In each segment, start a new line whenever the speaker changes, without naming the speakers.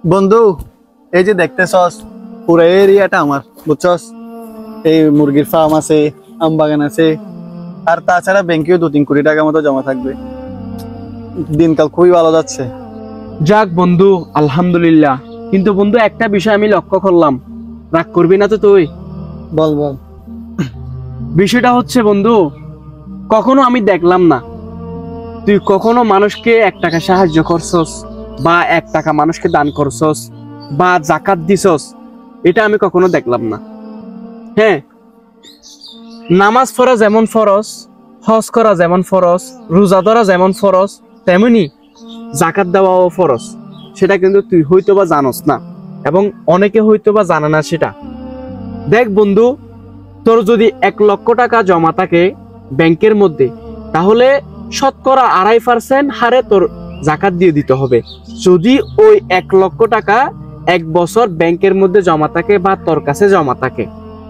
বন্ধু, এই যে দেখতেছস পুরো এরিয়াটা আমার, বুঝছস? এই মুরগির ফার্ম আছে, আম বাগান আছে, আর তাছাড়া ব্যাংকেও 2-3 কোটি টাকা মতো জমা থাকবে। দিনকাল খুবই ভালো যাচ্ছে।
যাক বন্ধু, আলহামদুলিল্লাহ। কিন্তু বন্ধু, একটা বিষয় আমি লক্ষ্য করলাম, রাগ করবি না তো তুই?
বল বল।
বিষয়টা হচ্ছে বন্ধু, কখনো আমি দেখলাম না তুই কখনো মানুষকে 1 টাকা সাহায্য করছস, বা 1 টাকা মানুষকে দান করছস, বা জাকাত দিছস। এটা আমি কখনো দেখলাম না। হ্যাঁ, নামাজ পড়া যেমন ফরজ, হজ করা যেমন ফরজ, রোজা ধরা যেমন ফরজ, তেমনি জাকাত দেওয়াও ফরজ। সেটা কিন্তু তুই হয়তোবা জানোস না, এবং অনেকে হয়তোবা জানে না সেটা। দেখ বন্ধু, তোর যদি 1 লক্ষ টাকা জমা থাকে ব্যাংকের মধ্যে, তাহলে শতকরা 2.5% হারে তোর জাকাত দিয়ে দিতে হবে। যদি ওই 1 লক্ষ টাকা 1 বছর ব্যাংকের মধ্যে জমা থাকে বা তোর কাছে জমা থাকে,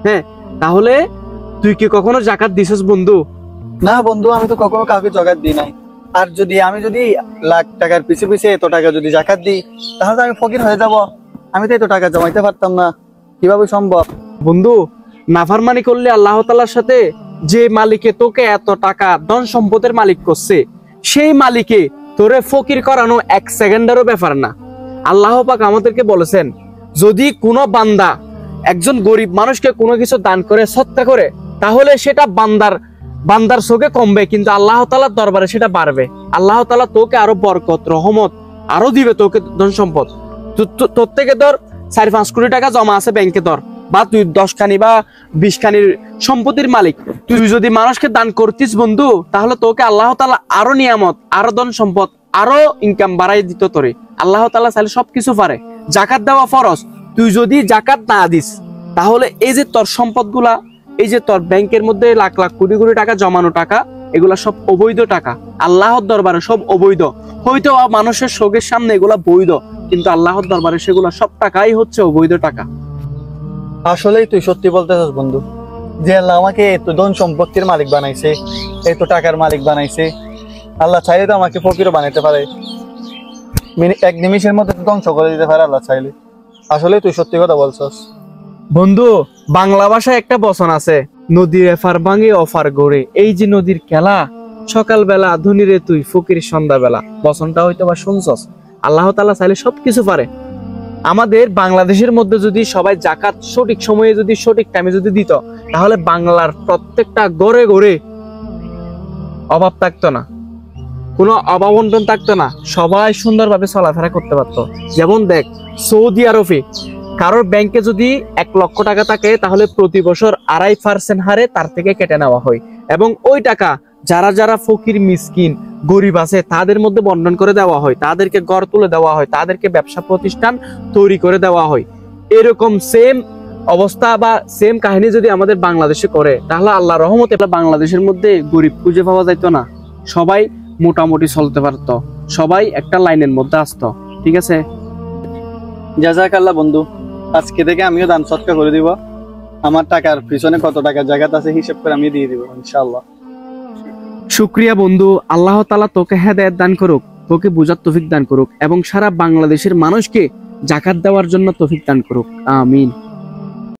হ্যাঁ, তাহলে তুই কি কখনো জাকাত দিছিস বন্ধু?
না বন্ধু, আমি তো কখনো কাউকে জাকাত দিই নাই। আর আমি যদি লাখ টাকার পিছে পিছে এত টাকা যদি জাকাত দিই, তাহলে তো আমি ফকির হয়ে যাব। আমি তো এত টাকা জমাইতে পারতাম না, কিভাবে সম্ভব?
বন্ধু, নাফরমানি করলে আল্লাহ তাআলার সাথে, যে মালিকে তোকে এত টাকা ধন সম্পদের মালিক করছে, সেই মালিকে তোরে ফকির করানো 1 সেকেন্ডেরও ব্যাপার না। আল্লাহ পাক আমাদেরকে বলেছেন, যদি কোনো বান্দা একজন গরিব মানুষকে কোনো কিছু দান করে, সৎকা করে, তাহলে সেটা বান্দার চোখে কমবে, কিন্তু আল্লাহ তাআলার দরবারে সেটা বাড়বে। আল্লাহ তাআলা তোকে আরো বরকত, রহমত আরো দিবে, তোকে ধন সম্পদ। তোর থেকে ধর 4-5 কোটি টাকা জমা আছে ব্যাংকে, ধর, বা তুই 10 খানি বা 20 খানির সম্পত্তির মালিক। তুই যদি মানুষকে দান করতিস বন্ধু, তাহলে তোকে আল্লাহ তাআলা আরো নিয়ামত, আরো ধন সম্পদ, আরো ইনকাম বাড়াই দিত তোরে। আল্লাহ তাআলা চাইলে সবকিছু পারে। জাকাত দেওয়া ফরজ। তুই যদি জাকাত না দিস, তাহলে এই যে তোর সম্পদগুলা, এই যে তোর ব্যাংকের মধ্যে লাখ লাখ কোটি কোটি টাকা জমানো টাকা, এগুলা সব অবৈধ টাকা। আল্লাহর দরবারে সব অবৈধ। হয়তো মানুষের চোখের সামনে এগুলা বৈধ, কিন্তু আল্লাহর দরবারে সেগুলা সব টাকাই হচ্ছে অবৈধ টাকা।
আসলেই তুই সত্যি বলতেছিস বন্ধু, যে আল্লাহ আমাকে এত ধন সম্পত্তির মালিক বানাইছে, এত টাকার মালিক বানাইছে। আল্লাহ চাইলে তো আমাকে ফকিরও বানাইতে পারে, এক নিমিষের মধ্যে তো ধ্বংস করে দিতে পারে আল্লাহ চাইলে। আসলে তুই সত্যি কথা বলছস
বন্ধু। বাংলা ভাষায় একটা বচন আছে, নদীর এফার ভাঙে অফার গড়ে। এই যে নদীর খেলা, সকালবেলা ধনী রে তুই, ফকির সন্ধ্যাবেলা। বচনটা হয়তো বা শুনছস। আল্লাহ তাআলা চাইলে সবকিছু পারে। আমাদের বাংলাদেশের মধ্যে যদি সবাই জাকাত সঠিক সময়ে, যদি সঠিক টাইমে যদি দিত, তাহলে বাংলার প্রত্যেকটা গড়ে গড়ে অভাব থাকতো না, কোনো অভাবন্টন থাকতো না। সবাই সুন্দরভাবে চলাফেরা করতে পারতো। যেমন দেখ, সৌদি আরবে কারোর ব্যাংকে যদি 1 লক্ষ টাকা থাকে, তাহলে প্রতি বছর 2.5% হারে তার থেকে কেটে নেওয়া হয়, এবং ওই টাকা যারা যারা ফকির, মিসকিন, গরিব আছে, তাদের মধ্যে বন্টন করে দেওয়া হয়। তাদেরকে ঘর তুলে দেওয়া হয়, তাদেরকে ব্যবসা প্রতিষ্ঠান তৈরি করে দেওয়া হয়। এরকম সেম অবস্থা বা সেম কাহিনী যদি আমাদের বাংলাদেশে করে, তাহলে আল্লাহ রহমতে বাংলাদেশের মধ্যে গরিব খুঁজে পাওয়া যাইতো না। সবাই মোটামুটি চলতে পারতো, সবাই একটা লাইনের মধ্যে আসতো। ঠিক আছে?
জাযাকাল্লাহ বন্ধু, আজকে থেকে আমিও দান সৎকার করে দিব। আমার টাকার পিছনে কত টাকা জায়গাতে আছে হিসাব করে আমি দিয়ে দিব ইনশাআল্লাহ।
শুকরিয়া বন্ধু। আল্লাহ তাআলা তোকে হেদায়েত দান করুক, তোকে বুঝার তৌফিক দান করুক, এবং সারা বাংলাদেশের মানুষকে জাকাত দেওয়ার জন্য তৌফিক দান করুক। আমিন।